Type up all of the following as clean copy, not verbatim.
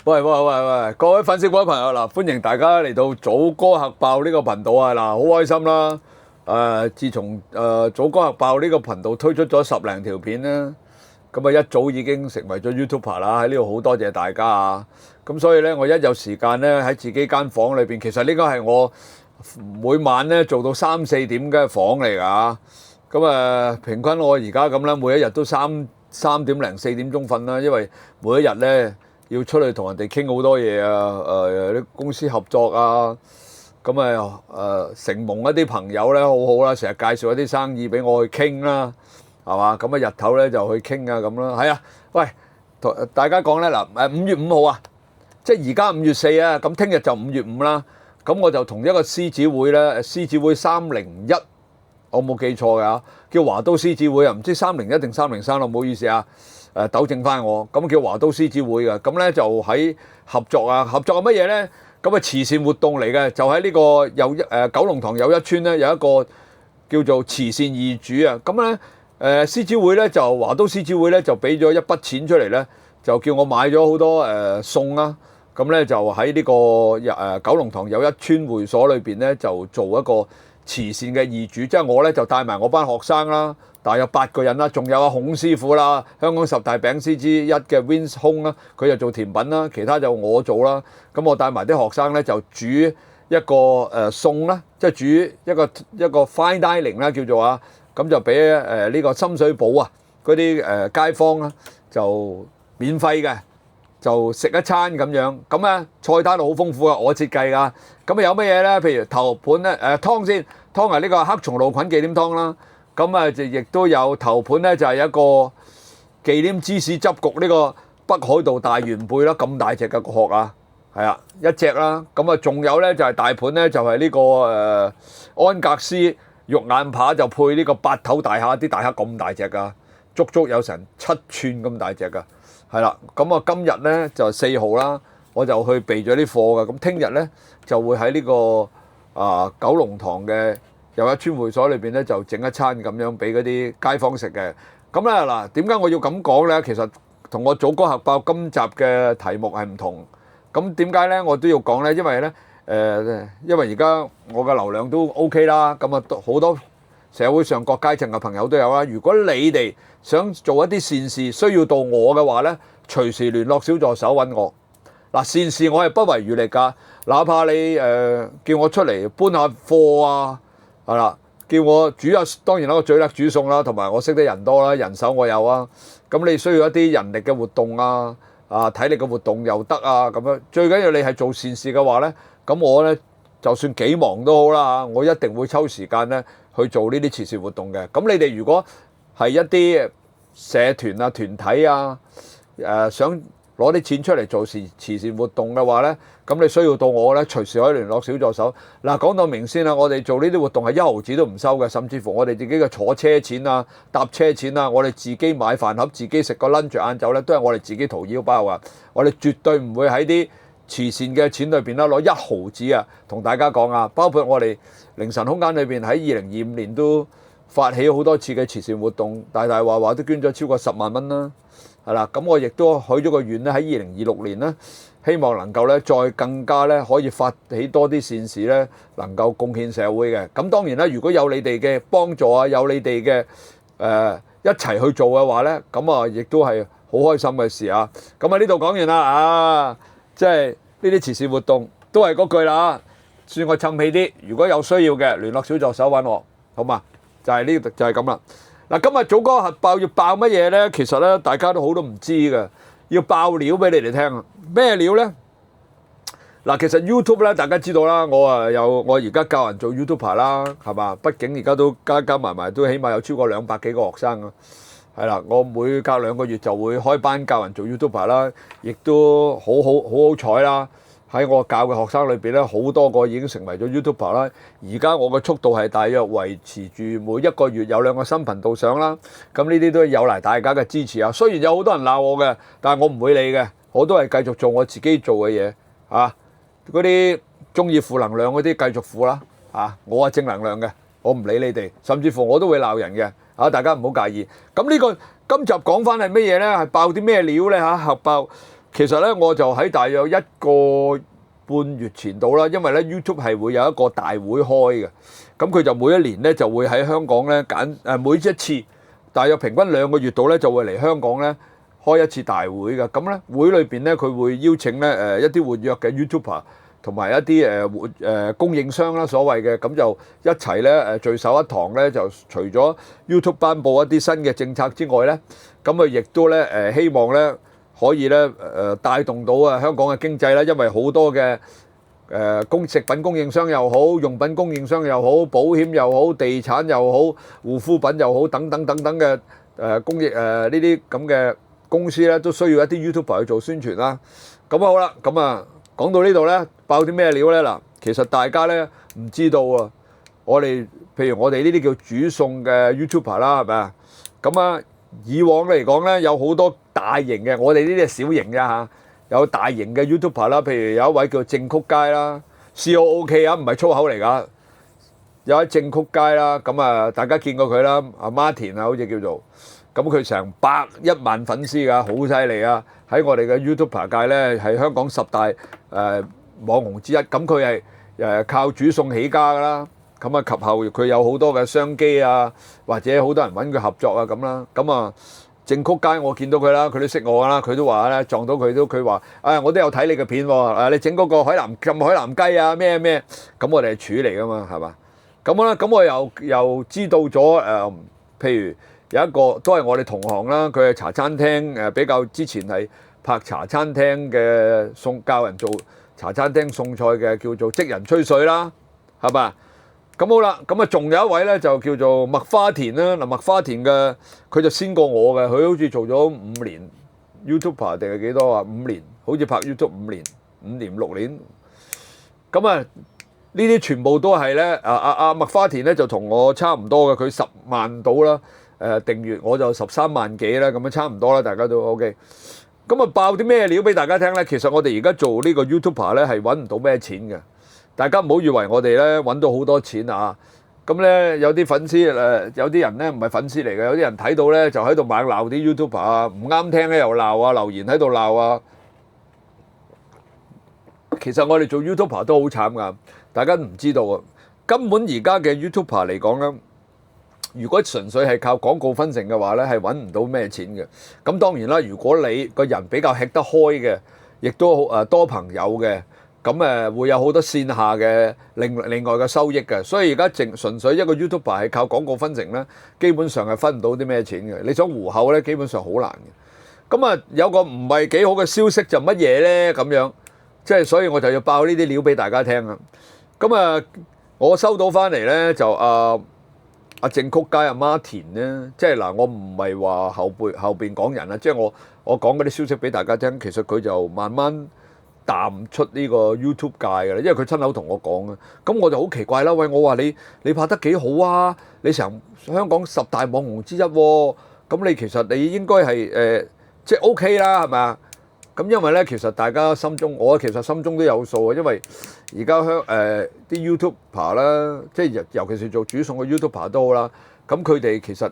喂，各位粉絲、各位朋友嗱，歡迎大家嚟到祖哥核爆呢個頻道啊！嗱，好開心啦！自從祖哥核爆呢個頻道推出咗10零條片啦，咁啊一早已經成為咗 YouTuber 啦。喺呢度好多謝大家啊！咁所以咧，我一有時間咧喺自己間房裏邊，其實呢個係我每晚咧做到3、4點嘅房嚟㗎。咁平均我而家咁啦，每一日都3點零4點鐘瞓啦，因為每一日咧要出去同人哋傾好多嘢啊，啲公司合作啊，咁承蒙一啲朋友咧好好啦，成日介紹一啲生意俾我去傾啦，係嘛？咁日頭咧就去傾啊咁啦。係啊，喂，大家講咧嗱，5月5號啊，即係而家5月4啊，咁聽日就5月5啦。咁我就同一個獅子會咧，獅子會301。我冇記錯㗎，叫華都獅子會啊，唔知301定303咯，唔好意思啊，糾正翻我。咁叫華都獅子會嘅，咁咧就喺合作啊，合作係乜嘢咧？咁慈善活動嚟嘅，就喺呢個九龍塘又一村咧有一個叫做慈善義主啊。咁咧獅子會咧就華都獅子會咧就俾咗一筆錢出嚟咧，就叫我買咗好多餸啦。咁咧就喺呢個九龍塘又一村會所裏邊咧就做一個慈善嘅義主，即係我咧就帶埋我班學生啦，大約8個人啦，仲有阿孔師傅啦，香港10大餅師之一嘅 Vince 空啦，佢就做甜品啦，其他就我做啦。咁我帶埋啲學生咧就煮一個餸啦，即係煮一個 fine dining 啦叫做啊，咁就俾呢個深水埗啊嗰啲街坊啦就免費嘅。就食一餐咁樣，咁咧菜單好豐富啊，我設計㗎。咁有乜嘢咧？譬如頭盤咧，湯先，湯係呢個黑松露菌忌廉湯啦。咁就亦都有頭盤咧，就係一個忌廉芝士汁焗呢個北海道大元貝啦，咁大隻嘅殼啊，係啊，一隻啦。咁仲有咧就係大盤咧，就係呢個安格斯肉眼扒就配呢個8頭大蝦，啲大蝦咁大隻㗎，足有成7寸咁大隻㗎。係啦，咁今日咧就4號啦，我就去備咗啲貨㗎。咁聽日咧就會喺呢個九龍塘嘅又一村會所裏邊咧就整一餐咁樣俾嗰啲街坊食嘅。咁咧嗱，點解我要咁講咧？其實同我祖哥核爆今集嘅題目係唔同。咁點解咧？我都要講咧，因為咧因為而家我嘅流量都 OK 啦，咁好多社會上各階層嘅朋友都有啦。如果你哋想做一啲善事，需要到我嘅話咧，隨時聯絡小助手揾我。嗱，善事我係不遺餘力㗎，哪怕你叫我出嚟搬下貨啊，係啦，叫我煮下，當然啦，我最叻煮餸啦，同埋我識得人多啦，人手我有啊。咁你需要一啲人力嘅活動啊，體力嘅活動又得啊，咁樣最緊要你係做善事嘅話咧，咁我咧就算幾忙都好啦，我一定會抽時間咧去做呢啲慈善活動嘅。咁你哋如果係一啲社團啊、團體啊，想攞啲錢出嚟做慈善活動嘅話咧，咁你需要到我咧，隨時可以聯絡小助手。嗱，講到明先啦，我哋做呢啲活動係1毫子都唔收嘅，甚至乎我哋自己嘅坐車錢啊、搭車錢啊，我哋自己買飯盒、自己食個 lunch 晏晝咧，都係我哋自己掏腰包啊！我哋絕對唔會喺啲慈善嘅錢裏邊啦攞1毫子啊！同大家講啊，包括我哋凌晨空間裏邊喺2025年都發起好多次嘅慈善活動，大話都捐咗超過10萬蚊啦，係啦。咁我亦都許咗個願咧，喺2026年咧，希望能夠咧再更加咧可以發起多啲善事咧，能夠貢獻社會嘅。咁當然啦，如果有你哋嘅幫助啊，有你哋嘅一齊去做嘅話咧，咁亦都係好開心嘅事啊。咁呢度講完啦，即係呢啲慈善活動都係嗰句啦，算我氹氣啲。如果有需要嘅，聯絡小助手揾我，好嘛？就係咁啦。嗱，今日祖哥核爆要爆乜嘢咧？其實咧，大家都好多唔知嘅，要爆料俾你哋聽啊！咩料咧？嗱，其實 YouTube 咧，大家知道啦，我而家教人做 YouTuber 啦，係嘛？畢竟而家都加埋都起碼有超過200幾個學生啊。係啦，我每隔2個月就會開班教人做 YouTuber 啦，亦都好彩啦。喺我教嘅學生裏邊咧，好多個已經成為咗 YouTuber 啦。而家我嘅速度係大約維持住每1個月有2個新頻道上啦。咁呢啲都有賴大家嘅支持啊。雖然有好多人鬧我嘅，但係我唔會理嘅，我都係繼續做我自己做嘅嘢啊。嗰啲中意負能量嗰啲繼續負啦啊！我係正能量嘅，我唔理你哋，甚至乎我都會鬧人嘅啊！大家唔好介意。咁呢個今集講翻係乜嘢咧？係爆啲咩料咧嚇？核爆其實咧我就喺大約1個半月前到啦，因為咧 YouTube 係會有一個大會開嘅，咁佢就每一年咧就會喺香港咧每一次大約平均2個月度咧就會嚟香港咧開一次大會嘅，咁咧會裏邊咧佢會邀請咧一啲活躍嘅 YouTuber 同埋一啲供應商啦，所謂嘅，咁就一齊咧聚首一堂咧，就除咗 YouTube 頒布一啲新嘅政策之外咧，咁啊亦都咧希望咧可以咧帶動到香港嘅經濟啦，因為好多嘅食品供應商又好，用品供應商又好，保險又好，地產又好，護膚品又好，等等等等嘅公益呢啲咁嘅公司咧，都需要一啲 YouTuber 去做宣傳啦。咁好啦，咁啊講到呢度咧，爆啲咩料咧？嗱，其實大家咧唔知道啊，譬如我哋呢啲叫煮餸嘅 YouTuber 啦，係咪啊？咁啊，以往嚟講咧，有好多大型嘅，我哋呢啲係小型嘅嚇。有大型嘅 YouTuber 啦，譬如有一位叫正曲街啦 ，COOK 啊，唔係粗口嚟㗎。有一正曲街啦，咁啊，大家見過佢啦，阿 Martin 啊，好似叫做，咁佢成101萬粉絲㗎，好犀利啊！喺我哋嘅 YouTuber 界咧，係香港10大網紅之一。咁佢係靠煮餸起家㗎啦。咁啊，及後佢有好多嘅商機啊，或者好多人揾佢合作啊咁啦。咁啊〜正曲街我見到佢啦，佢都識我㗎啦，佢都話咧撞到佢話，我都有睇你嘅片喎，你整嗰個海南雞啊咩，咁我哋係處嚟㗎嘛，係嘛？咁咧，咁我又知道咗譬如有一個都係我哋同行啦，佢係茶餐廳比較之前係拍茶餐廳嘅教人做茶餐廳餸菜嘅，叫做職人吹水啦，係嘛？咁好啦，咁啊仲有一位咧就叫做麥花田啦。嗱，麥花田嘅佢就先過我嘅，佢好似做咗5年 YouTuber 定係幾多啊？5年，好似拍 YouTube 5年、6年。咁啊，呢啲全部都係咧，麥花田咧就同我差唔多嘅，佢10萬到啦，訂閱我就13萬幾啦，咁樣差唔多啦，大家都 OK。咁啊爆啲咩料俾大家聽咧？其實我哋而家做呢個 YouTuber 咧係揾唔到咩錢嘅。大家唔好以為我哋咧揾到好多錢啊！咁咧有啲粉絲有啲人咧唔係粉絲嚟嘅，有啲人睇到咧就喺度猛鬧啲 YouTuber 啊，唔啱聽咧又鬧啊，留言喺度鬧啊。其實我哋做 YouTuber 都好慘噶，大家唔知道啊。根本而家嘅 YouTuber 嚟講咧，如果純粹係靠廣告分成嘅話咧，係揾唔到咩錢嘅。咁當然啦，如果你個人比較吃得開嘅，亦都多朋友嘅。咁會有好多線下嘅另外嘅收益嘅，所以而家純粹一個 YouTuber 係靠廣告分成咧，基本上係分唔到啲咩錢嘅。你想糊口咧，基本上好難嘅。咁啊，有個唔係幾好嘅消息就乜嘢咧？咁樣即係所以我就要爆呢啲料俾大家聽啊。咁啊，我收到翻嚟咧就阿正曲街阿 Martin 咧，即係嗱，我唔係話後邊講人啊，即係我講嗰啲消息俾大家聽，其實佢就慢慢淡出呢個 YouTube 界嘅啦，因為佢親口同我講啊，咁我就好奇怪啦。喂，我話你拍得幾好啊？你成香港10大網紅之一喎，咁你其實你應該係即係 OK 啦，係咪啊？咁因為咧，其實大家我其實心中都有數啊，因為而家啲 YouTuber 啦，即係尤其是做煮餸嘅 YouTuber 都好啦，咁佢哋其實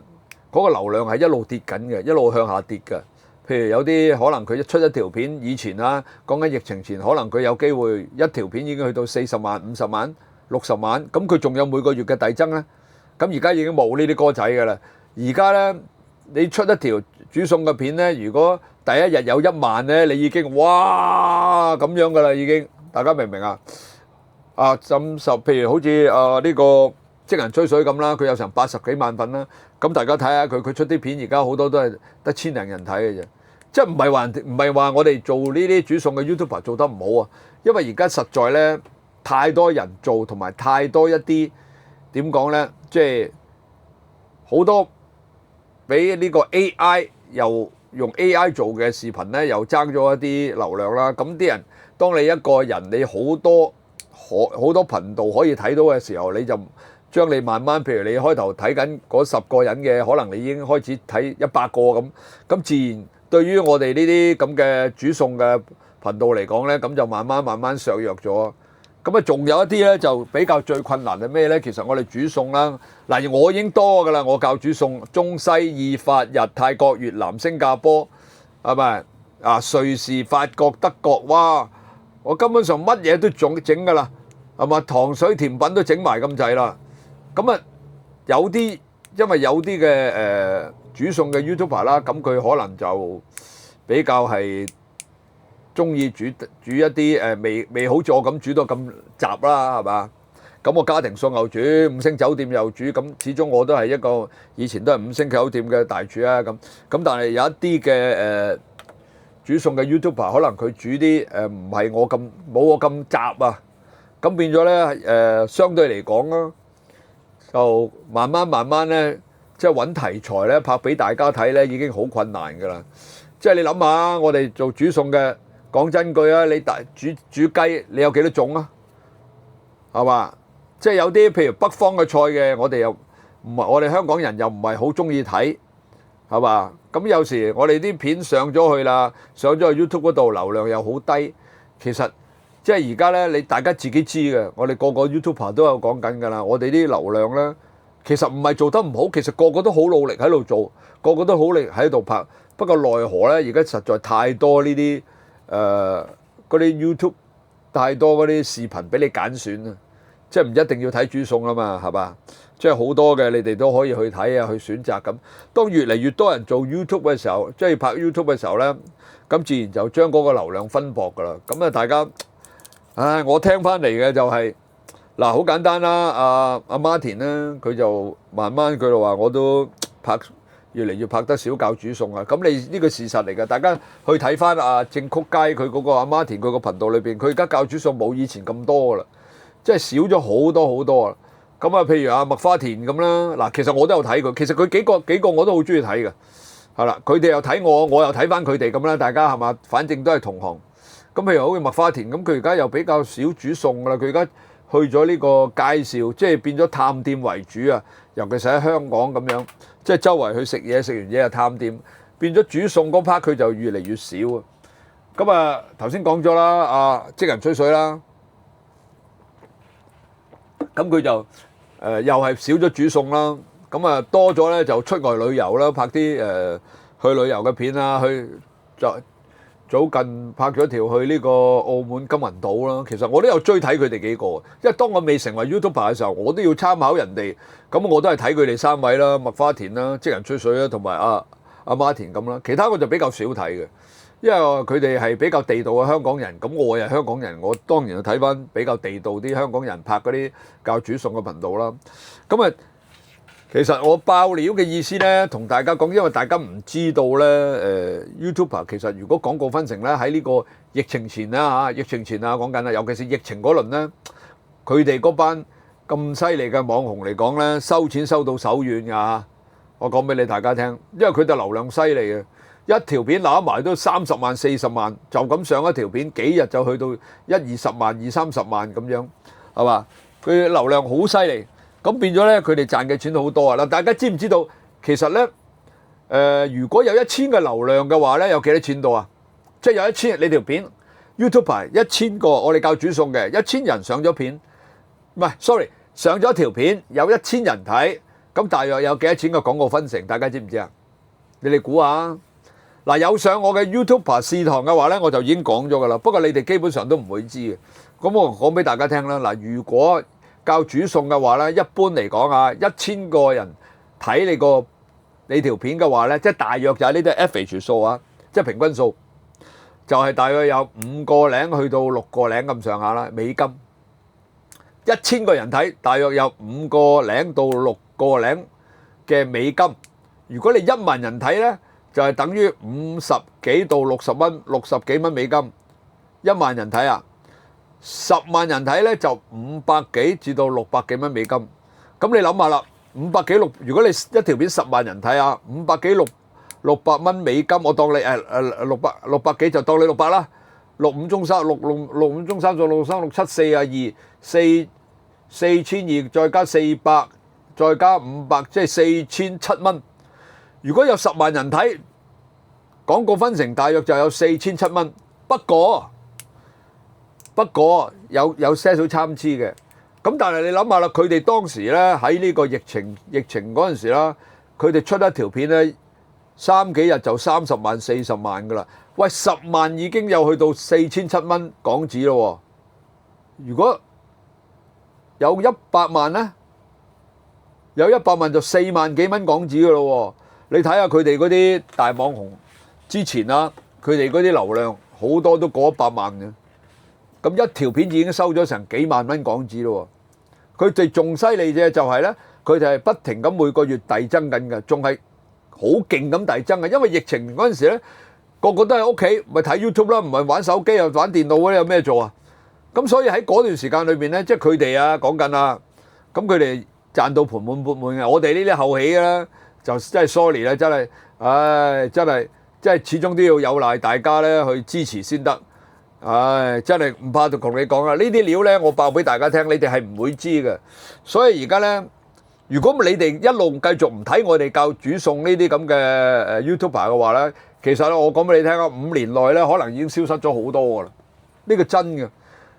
嗰個流量係一路跌緊嘅，一路向下跌嘅。譬如有啲可能佢出一條片，以前啦，講緊疫情前，可能佢有機會一條片已經去到40萬、50萬、60萬，咁佢仲有每個月嘅遞增咧。咁而家已經冇呢啲歌仔㗎啦。而家咧，你出一條煮餸嘅片咧，如果第一日有1萬咧，你已經哇咁樣㗎啦，已經。大家明唔明啊？譬如好似呢個職人吹水咁啦，佢有成80幾萬粉啦。咁大家睇下佢出啲片，而家好多都係得1000零人睇嘅啫。即係唔係話我哋做呢啲煮餸嘅 YouTuber 做得唔好啊？因為而家實在咧太多人做，同埋太多一啲點講咧，即係好多俾呢個 AI 又用 AI 做嘅視頻咧，又爭咗一啲流量啦。咁啲人當你一個人你好多頻道可以睇到嘅時候，你就將你慢慢，譬如你開頭睇緊嗰10個人嘅，可能你已經開始睇100個咁自然對於我哋呢啲咁嘅煮餸嘅頻道嚟講咧，咁就慢慢削弱咗。咁啊，仲有一啲咧就比較最困難係咩咧？其實我哋煮餸啦，嗱我已經多㗎啦，我教煮餸中西意法日泰國越南新加坡係咪？瑞士、法國、德國，哇！我根本上乜嘢都整㗎啦，係嘛？糖水甜品都整埋咁滯啦。咁啊，有啲因為有啲嘅煮餸嘅 YouTuber 啦，咁佢可能就比較係中意煮一啲未好似我咁煮到咁雜啦，係嘛？咁我家庭餸又煮，5星酒店又煮，咁始終我都係一個以前都係5星酒店嘅大廚啊，咁但係有一啲嘅煮餸嘅 YouTuber， 可能佢煮啲唔係冇我咁雜啊，咁變咗咧相對嚟講啦，就慢慢咧，即係揾題材咧拍俾大家睇咧，已經好困難㗎啦。即係你諗下，我哋做煮餸嘅，講真句啊，你煮雞，你有幾多種啊？係嘛？即係有啲譬如北方嘅菜嘅，我哋又唔係我哋香港人又唔係好中意睇，係嘛？咁有時我哋啲片上咗去啦，上咗去 YouTube 嗰度流量又好低。其實即係而家咧，你大家自己知嘅，我哋個個 YouTuber 都有講緊㗎啦。我哋啲流量咧，其實唔係做得唔好，其實個個都好努力喺度做，個個都好力喺度拍。不過奈何咧，而家實在太多呢啲嗰啲 YouTube 太多嗰啲視頻俾你揀選啊！即係唔一定要睇煮餸啊嘛，係嘛？即係好多嘅，你哋都可以去睇啊，去選擇咁。當越嚟越多人做 YouTube 嘅時候，即係拍 YouTube 嘅時候咧，咁自然就將嗰個流量分薄㗎啦。咁啊，大家，我聽翻嚟嘅就係嗱，好簡單啦。阿 Martin 咧，佢就慢慢佢就話我都越嚟越拍得少教煮餸啊。咁你呢個事實嚟嘅，大家去睇翻正曲街佢嗰個阿 Martin 佢個頻道裏邊，佢而家教煮餸冇以前咁多㗎啦。即係少咗好多好多啊！咁啊，譬如麥花田咁啦，嗱，其實我都有睇佢，其實佢幾個我都好中意睇嘅，係啦，佢哋又睇我，我又睇翻佢哋咁啦，大家係嘛？反正都係同行。咁譬如好似麥花田咁，佢而家又比較少煮餸㗎啦，佢而家去咗呢個介紹，即係變咗探店為主啊！尤其是喺香港咁樣，即係周圍去食嘢，食完嘢就探店，變咗煮餸嗰 part 佢就越嚟越少啊！咁啊，頭先講咗啦，職人吹水啦。咁佢就又係少咗煮餸啦，咁啊多咗咧就出外旅遊啦，拍啲去旅遊嘅片啦，早近拍咗條去呢個澳門金銀島啦。其實我都有追睇佢哋幾個，因為當我未成為 YouTuber 嘅時候，我都要參考人哋，咁我都係睇佢哋3位啦，麥花田啦、職人吹水啦，同埋阿Martin咁啦。其他我就比較少睇嘅。因為佢哋係比較地道嘅香港人，咁我又係香港人，我當然要睇翻比較地道啲香港人拍嗰啲教煮餸嘅頻道啦。咁啊，其實我爆料嘅意思咧，同大家講，因為大家唔知道咧，YouTuber 其實如果廣告分成咧，喺呢個疫情前啦疫情前講緊啦，尤其是疫情嗰輪咧，佢哋嗰班咁犀利嘅網紅嚟講咧，收錢收到手軟㗎。我講俾你大家聽，因為佢哋流量犀利嘅。一條片攬埋都30萬、40萬，就咁上一條片，幾日就去到20萬、30萬咁樣，係嘛？佢流量好犀利，咁變咗咧，佢哋賺嘅錢好多啊！嗱，大家知唔知道其實咧，如果有1000嘅流量嘅話咧，有幾多錢到啊？即係有1000，你條片 YouTuber 1000個，我哋教煮餸嘅1000人上咗片，唔係，sorry，上咗條片有1000人睇，咁大約有幾多錢嘅廣告分成？大家知唔知啊？你哋估下。嗱，有上我嘅 YouTuber 試堂嘅話咧，我就已經講咗㗎啦。不過你哋基本上都唔會知嘅。咁我講俾大家聽啦。嗱，如果教煮餸嘅話咧，一般嚟講1000個人睇你條片嘅話咧，即係大約就係呢啲 average 數啊，即係平均數，就係大約有5個零去到6個零咁上下啦，美金。1000個人睇，大約有5個零到6個零嘅美金。如果你1萬人睇咧，就係等於50幾到60蚊，60幾蚊美金，1萬人睇啊！10萬人睇咧就500幾至到600幾蚊美金。咁你諗下啦，500幾如果你一條片10萬人睇啊，500幾600蚊美金，我當你600幾就當你600啦，65中3 65中3數636 7 42 4200再加400再加500，即係4007蚊。如果有10萬人睇，廣告分成大約就有4007蚊。不過有些少參差嘅。咁但係你諗下啦，佢哋當時咧喺呢個疫情嗰陣時啦，佢哋出一條片咧3幾日就30萬、40萬㗎啦。喂，10萬已經有去到4700蚊港紙咯喎。如果有100萬呢？有100萬就4萬幾蚊港紙㗎咯喎。你睇下佢哋嗰啲大網紅之前啊，佢哋嗰啲流量好多都過100萬嘅。咁一條片已經收咗成幾萬蚊港紙咯喎。佢哋仲犀利嘅就係呢，佢哋係不停咁每個月遞增緊嘅，仲係好勁咁遞增嘅。因為疫情嗰陣時呢，個個都喺屋企，咪睇 YouTube 啦，唔係玩手機又玩電腦咧，有咩做啊？咁所以喺嗰段時間裏邊呢，即係佢哋啊講緊啊，咁佢哋賺到盆滿缽滿嘅。我哋呢啲後起嘅啦，就真係 sorry 啦，真係，唉，真係始終都要有賴大家咧去支持先得。唉，真係唔怕同你講啦，呢啲料咧我爆俾大家聽，你哋係唔會知嘅。所以而家咧，如果你哋一路繼續唔睇我哋教煮餸呢啲咁嘅YouTuber 嘅話咧，其實咧我講俾你聽啊，5年內咧可能已經消失咗好多噶啦，呢個真嘅。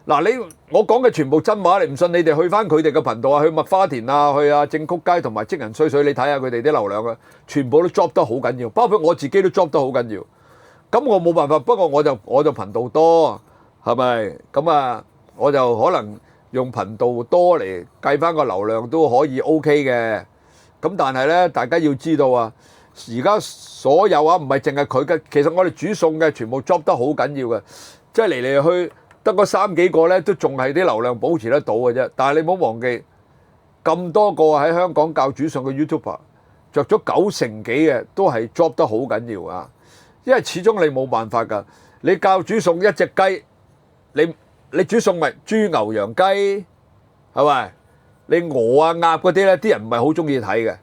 嗱，我講嘅全部真話，你唔信你哋去翻佢哋嘅頻道啊，去麥花田啊，去啊正曲街同埋職人吹水，你睇下佢哋啲流量啊，全部都 drop 得好緊要，包括我自己都 drop 得好緊要。咁我冇辦法，不過我就頻道多，係咪？咁啊，我就可能用頻道多嚟計翻個流量都可以 OK 嘅。咁但係咧，大家要知道啊，而家所有啊，唔係淨係佢嘅，其實我哋煮餸嘅全部 drop 得好緊要嘅，即係嚟嚟去得嗰3幾個咧，都仲係啲流量保持得到嘅啫。但係你唔好忘記，咁多個喺香港教煮餸嘅 YouTuber，着咗9成幾嘅都係 drop 得好緊要啊！因為始終你冇辦法㗎，你教煮餸一隻雞，你煮餸咪豬牛羊雞，係咪？你鵝啊鴨嗰啲咧，啲人唔係好中意睇嘅，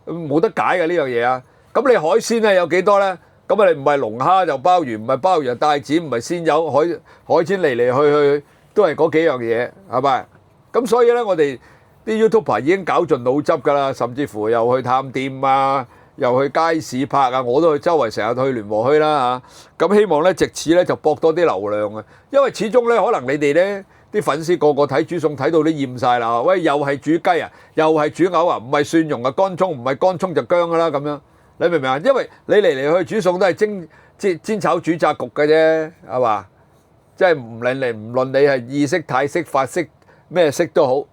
冇得解嘅呢樣嘢啊！咁你海鮮咧有幾多咧？咁啊你唔係龍蝦就鮑魚，唔係鮑魚就帶子，唔係鮮魷海鮮嚟嚟去去都係嗰幾樣嘢，係咪？咁所以咧，我哋啲 YouTuber 已經搞盡腦汁㗎啦，甚至乎又去探店啊。又去街市拍啊！我都去周圍成日去聯和墟啦嚇，咁希望咧藉此咧就博多啲流量啊！因為始終咧可能你哋咧啲粉絲個個睇煮餸睇到都厭曬啦，喂又係煮雞啊，又係煮牛啊，唔係蒜蓉啊乾葱，唔係乾葱就薑㗎啦咁樣，你明唔明啊？因為你嚟嚟去煮餸都係煎炒煮炸焗嘅啫，係嘛？即係唔論你係意式、泰式、法式咩式都好，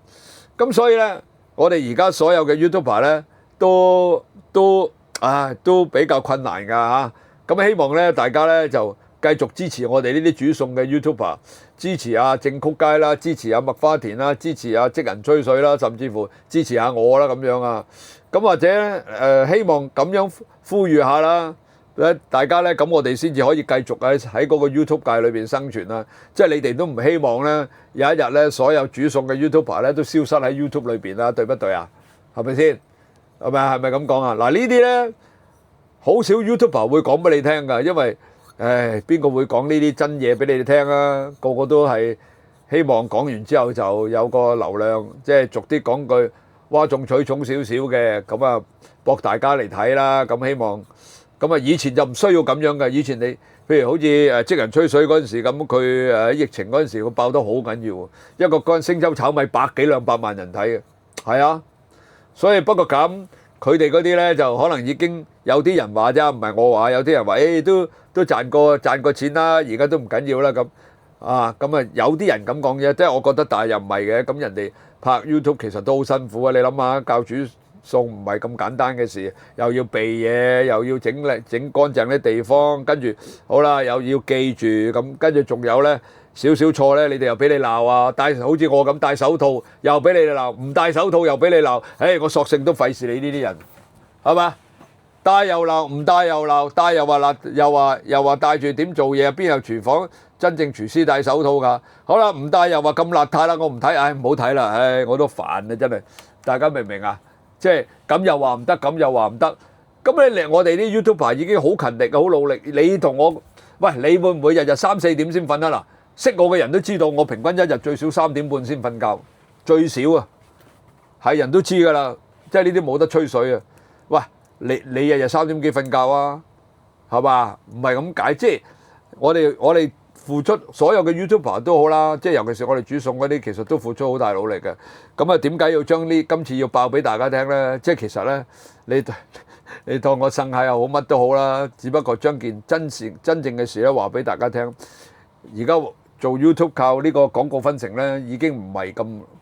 咁所以咧我哋而家所有嘅 YouTuber 咧都比較困難㗎嚇，咁希望咧大家咧就繼續支持我哋呢啲煮餸嘅 YouTuber， 支持下正曲街啦，支持下麥花田啦，支持下職人吹水啦，甚至乎支持下我啦咁樣啊，咁或者希望咁樣呼籲下啦，大家咧咁我哋先至可以繼續喺嗰個 YouTube 界裏邊生存啦，即係你哋都唔希望咧有一日咧所有煮餸嘅 YouTuber 咧都消失喺 YouTube 裏邊啦，對不對啊？係咪先？係咪咁講啊？嗱呢啲咧好少 YouTuber 會講俾你聽㗎，因為邊個會講呢啲真嘢俾你哋聽啊？個個都係希望講完之後就有個流量，即係逐啲講句嘩眾取寵少少嘅，咁啊博大家嚟睇啦。咁希望咁啊以前就唔需要咁樣㗎。以前你譬如好似職人吹水嗰陣時咁，佢喺疫情嗰陣時佢爆得好緊要，一個乾星洲炒米100幾200萬人睇嘅，係啊。所以不過咁，佢哋嗰啲咧就可能已經有啲人話啫，唔係我話，有啲人話，都賺過錢啦，而家都唔緊要啦咁啊，咁啊有啲人咁講啫，即係我覺得，但係又唔係嘅，咁人哋拍 YouTube 其實都好辛苦啊，你諗下教煮餸唔係咁簡單嘅事，又要避嘢，又要整乾淨啲地方，跟住好啦，又要記住咁，跟住仲有咧。少少錯咧，你哋又俾你鬧啊！好似我咁戴手套，又俾你哋鬧；唔戴手套又俾你鬧。我索性都費事你呢啲人，係嘛？戴又鬧，唔戴又鬧，戴又話辣，又話戴住點做嘢？邊有廚房真正廚師戴手套㗎？好啦，唔戴又話咁邋遢啦，我唔睇，唔好睇啦，我都煩啊，真係。大家明唔明啊？即係咁又話唔得，咁又話唔得。咁我哋啲 YouTuber 已經好勤力，好努力。你同我，喂，你會唔會日日3、4點先瞓啊？嗱？識我嘅人都知道，我平均一日最少3點半先瞓覺，最少啊，係人都知㗎啦，即係呢啲冇得吹水啊！喂，你日日3點幾瞓覺啊？係嘛？唔係咁解，即係我哋付出所有嘅 YouTuber 都好啦，即係尤其是我哋煮餸嗰啲，其實都付出好大努力嘅。咁啊，點解要將今次要爆俾大家聽咧？即係其實咧，你當我呻下又好，乜都好啦。只不過將件真正嘅事咧話俾大家聽。而家做 YouTube 靠呢個廣告分成咧，已經唔係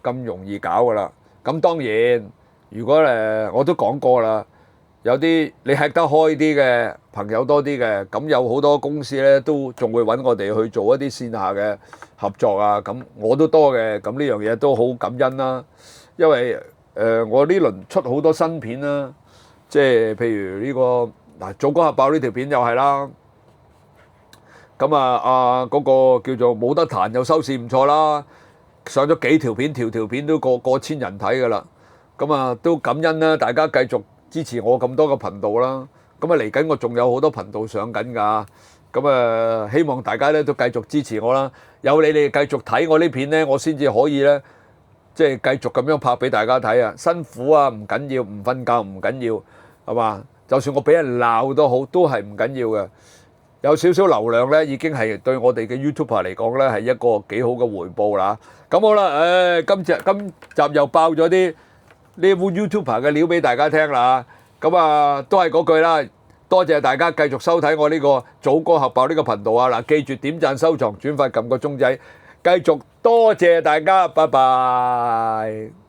咁容易搞噶啦。咁當然，如果我都講過啦，有啲你吃得開啲嘅朋友多啲嘅，咁有好多公司咧都仲會揾我哋去做一啲線下嘅合作啊。咁我都多嘅，咁呢樣嘢都好感恩啦。因為我呢輪出好多新片啦，即係譬如呢個嗱早歌核爆呢條片又係啦。咁嗰個叫做冇得彈又收視唔錯啦，上咗幾條片，條片都過千人睇㗎啦。咁都感恩啦，大家繼續支持我咁多個頻道啦。咁嚟緊我仲有好多頻道上緊㗎。咁希望大家咧都繼續支持我啦。有你哋繼續睇我呢片咧，我先至可以咧，即係繼續咁樣拍俾大家睇啊。辛苦啊，唔緊要，唔瞓覺唔緊要，係嘛？就算我俾人鬧都好，都係唔緊要嘅。有少少流量咧，已經係對我哋嘅 YouTuber 嚟講咧，係一個幾好嘅回報啦。咁好啦，今集又爆咗啲呢部 YouTuber 嘅料俾大家聽啦。咁都係嗰句啦，多謝大家繼續收睇我呢個早歌核爆呢個頻道啊！嗱，記住點讚、收藏、轉發、撳個鐘仔，繼續多謝大家，拜拜。